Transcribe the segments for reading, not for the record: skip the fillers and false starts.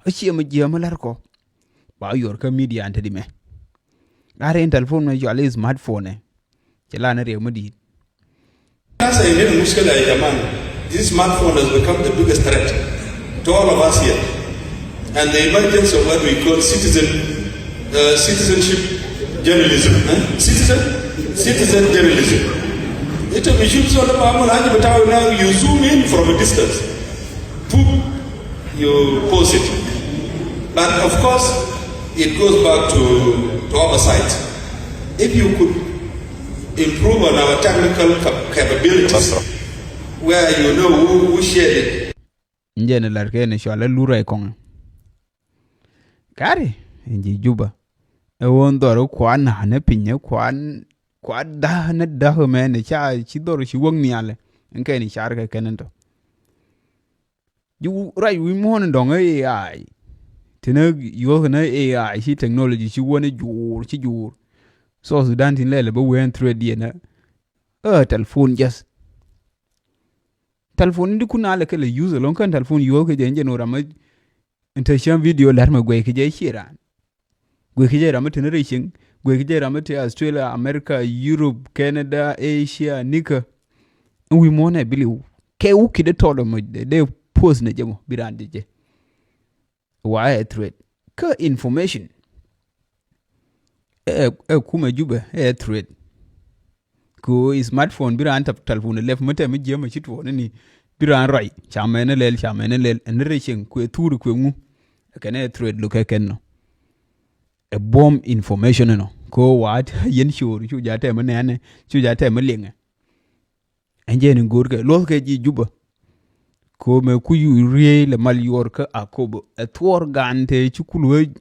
Achi ma jia ma lar ko. Ba yor ka media ante di me. Are in telephone na jwale smartphone. Chela na rew madi. Sasa ile mushkila ya jamani. This smartphone has become the biggest threat to all of us here. And the emergence of what we call citizenship journalism. Citizen journalism. It will be useful now you zoom in from a distance. Boom, you pause it. But of course, it goes back to oversight. If you could improve on our technical capabilities, where you know who shared it. Njene larke ne shwala lura ikong. Kari, inji Juba. Ewon doro kwa na ne pinye kwa da ne da me ne cha chi doro chi wong niale. Nke ni sharka kenento. You right we mon dong AI. Tene yo na AI chi technology chi wona jur. So Sudan tin lele ba wen thread die na. Telephone just. Telephone ndi kuna le kele use lon kan telephone yo ke jenje no rama intention video lar ma gwe ke je shiran. Gwe ke je rama tene racing, gwe ke je rama te Australia, America, Europe, Canada, Asia, Nika. We mona believe ke u ki de todo mo de post ne jemo birande je. Why thread? Ka information. Kuma Juba thread. Ko smartphone biran tap telephone lef mate mi jema chitwo ni biran right chamene lel en racing ku turu ku ngu kene thread lo kenno a bomb information no ko wat yen shuru chu jate mane chu jate malinga enje ni gorke lo ke ji Juba ko me ku yu le mal yor ka akobo a twor gante chukulu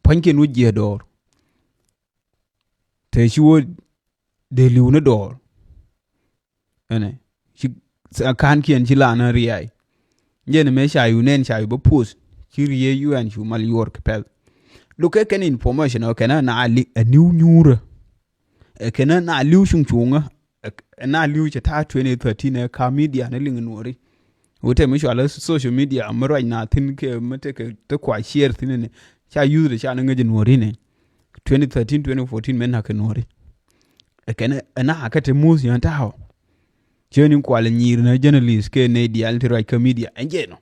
panke no jedor te chiwo de liuna dor ene chi kan kien chi lana riai jene me shayu nen shayu bo pus chi rie UN chu mal york pel look at an information o kana na ali a new nyura e kana na liu shung chunga na liu cha ta 2013 ka media na ling nori wote me shala social media amra na tin ke mate ke to kwa share tin ne cha use cha na ngaje nori ne 2013 2014 men ha ke nori kene ana akate muzi yanta hawo jeni kwale nyir na journalist ke ne dial to right media enjeno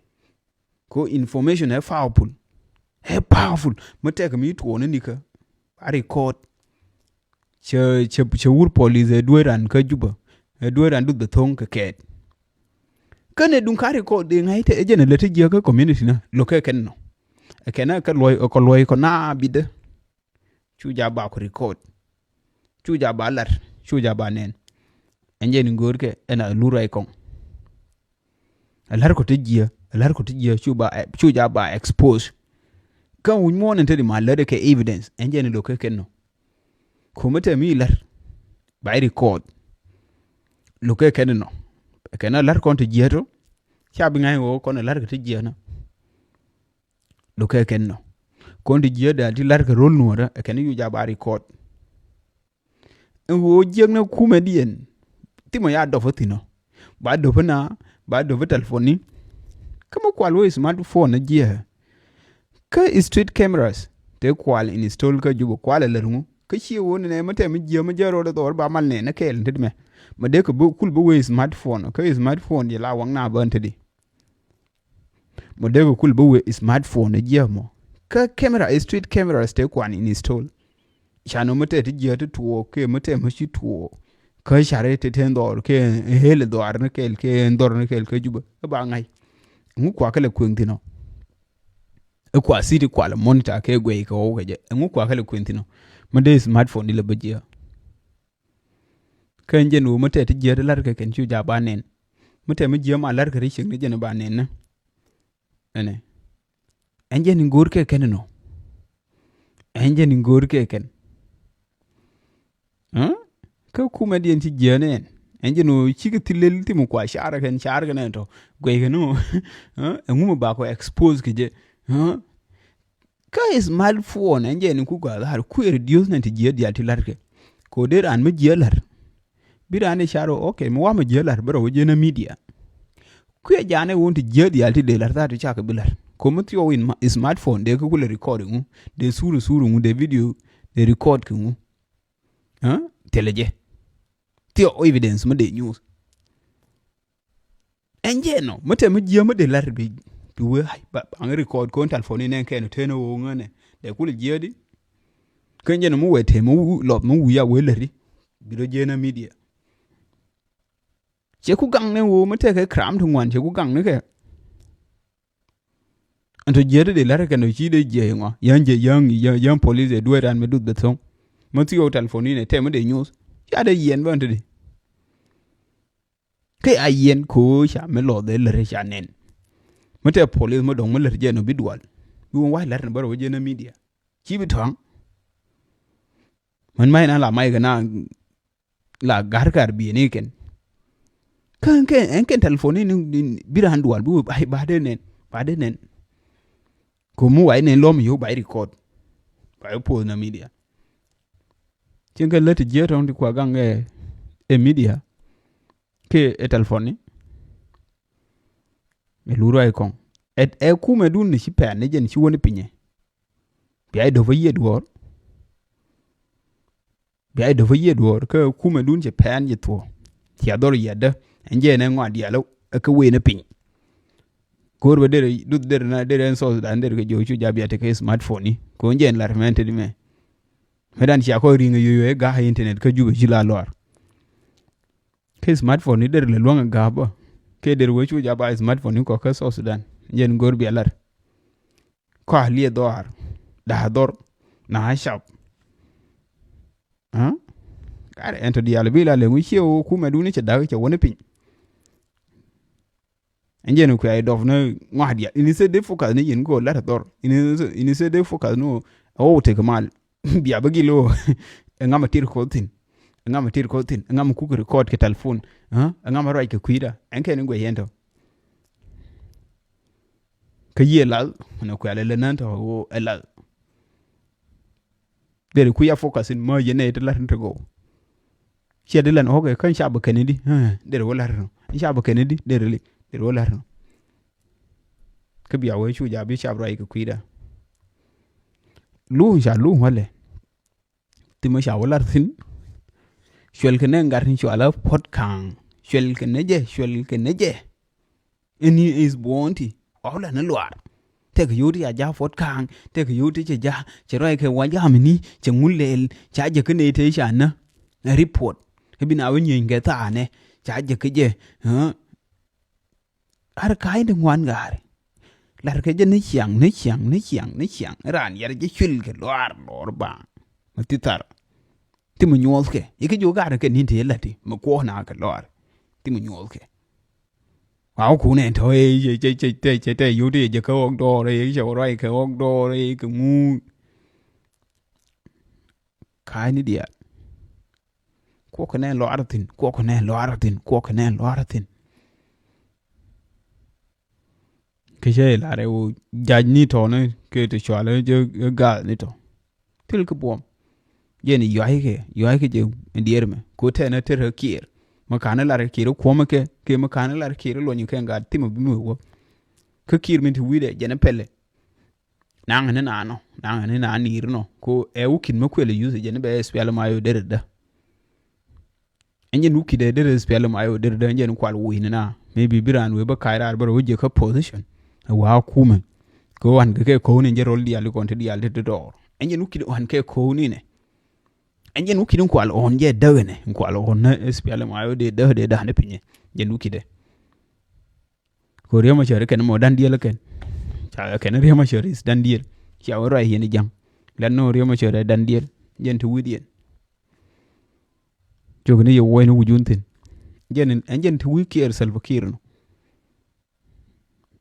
ko information powerful mate mi to ne nika a record che wur police dueran ka Juba dueran du the thong ka ket kane dun ka record de ngai te ejene lete je ka community na loke kenno kena ka loy ko na bide chuja ba ko record chuja ba lar chuja ba nen enje ni gorke ena lura ikon alar ko tejia chuja ba expose kan wun mo nen te ma lade ke evidence enje ni loke kenno ko mate mi lar ba record loke kenno kana lar kon tejia to chabi ngai wo kon lar ko tejia na loke kenno kon tejia da ti lar ko rol nuora kana yu ja ba record wo jeng na kuma dien timo ya do fotino ba do telefoni kama kwalo smartphone je ka street cameras te kwal install ka Juba kwala larmu ka shi woni ne mate mi je ma jaro da dor ba mal ne na kel ndidme ma de ko kul bo we smartphone ka smartphone ya la wang na ban tedi ma de ko kul bo we smartphone je mo ka camera street cameras te kwan install chano mate ti je to tuo ke mate ma shi tuo ka share te ten dor ke hele dor na kel ke ndor na kel ka Juba ba ngai ngu kwa kale kwentino kwa city kwa la monitor ke gwe ko ke ngu kwa kale kwentino ma de smartphone le bajia kan je no mate ti je lar ka ken chu ja ba nen mate ma je ma lar ka rishin ne je ba nen na ene anje ni ngor ke ken no anje ni ngor ke ken ka kuma dien ti jenen anje no chiki tilel ti mu kwa shara kan to gwe no ngumu ba ko expose ke je ka smartphone anje ni ku ga har ku reduce na ti je dia ti larke ko der an mi je lar birane sharo okay mu wa mi je lar bro je na media ku ya jane won ti je dia ti de lar ta ti chaka bilar ko mutio in smartphone de ko kule recording de suru de video de record ku teleje tio evidence mo de news enje no mate mo jia mo de lar bi we ba ang record ko telephone ne ken teno wo ngane de kule jia di kenje no mo wete mo lo mo ya we leri bi do je na media che ku gang ne wo mate ke kram tu ngwan che ku gang ne ke anto jere de lar ke no chi de je ngo yang police do ran me do the song mo tio telephone ne te mo de news ya de yen ba ante ke ayen ko sha me lo de lere sha nen mate police mo dong mo lere je no bidwal bi won wa lere baro je na media chi bi tong man mai na la mai ga na la gar bi ne ken kan en telephone ni biran dual bu ba de nen ko mu wai nen lo mi yo ba record ba po na media chen kan leti je tong di kwa gang e media ke e telephone e luro ai kon e ku me dun ni sipa ne je ni si woni pinye bi ai do va ye duor ke ku me dun je pan je to ti ador yeda enje ne ngwa dia lo ke we ne pin ko be de du de na de so da de ke jo chu ja bi te ke smartphone ni ko nje lar mente di me medan si ko ringa yo ga ha internet ke Juba jila lor ke smartphone ni de le longa ga ba ke de we chu ja ba smartphone ni ko ka so Sudan njen gor bi alar ko ali dor da dor na shop kare ento di ala bila le ngi o ku me duni che da che woni pin enje no ku ai dof na ngwa ini se de focus ni yin go la dor ini se de focus no o te kamal biya bagilo ngama tir ko tin ngama ku record ke telephone ngama roi ke kuida enke ni go yendo ka ye lal na ku ala le nan to o elal de ku ya focus in ma yene te la to go che de lan hoge kan sha ba kenedi de wala ro sha ba kenedi de wala ro ka biya we chu ja bi sha roi ke kuida lu wale ti mo sha wala tin shwel ke ne ngar ni shwala podcast shwel ke neje any is bonti wala na luar te ke yodi ya ja podcast te ke yodi che ja che roi ke wa ja mini che ngulel cha je ke ne te sha na report ke bina we nyin ke ta ne cha je ke je har kai de ngwan gare lar ke je ne chiang ran yar je shwel ke lor ba matitar ti mo nyol ke yike jo gar ke nin te lati mo ko na ka lor ti mo nyol ke wa ku ne to che yu ti je ko do re je roi ke do re ke mu kai ni dia ko ne lo aratin ke je la re o ja ni to ne ke te chwale je ga ni to til ke bom yeni yoy ke je ndier me ko te na ter kier makana lar kier ko ma ke makana lar kier lo nyi kenga timo bi mo ke kier min ti wide je na pele nang ne na nir no ko e ukin ma kwele use je ne be spell ma yo derda enje nuki de spell ma yo derda enje kwal win na maybe biran we ba kaira bar wuje ka position wa kuma ko wan ke ko ne je rol dia li kon te dia de do enje nuki wan ke ko ni ne enje nuki dun kwal on je dawene kwal on na spell ma yo de da ne pinye je nuki de ko riya ma chere ken mo dan diel ken cha ken riya ma chere is dan diel cha wora yeni jam lan no riya ma chere dan diel jen tu widien jogni yo woyno wujuntin jen tu wikier self kirno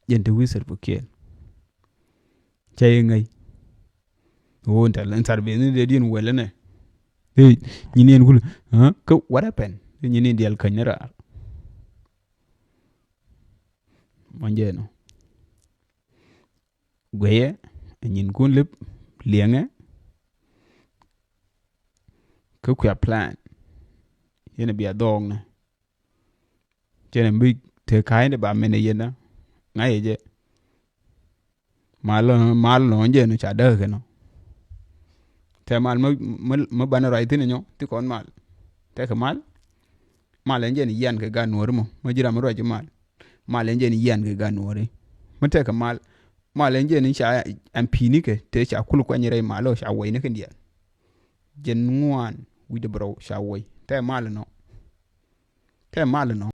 jen tu wi self kier chay ngai o ntal sarbe ni de din welene hey nyinen gulu ko what happened nyinen dial kanyara manjeno gweye nyin kun lip lienge ko kwa plan yene biya dong na jene bi te kainde ba mene yena ngaye je mal no je no cha da ke no te mal ma ban rai tin nyo ti kon mal te ke mal je ni yan ke ga Nuer mo ma jira ma ro mal je ni yan ke ga Nuer ma te ke mal je ni cha an pini ke te cha kul kwa nyire malo cha wai ne ke ndian jen ngwan wi de bro cha wai te mal no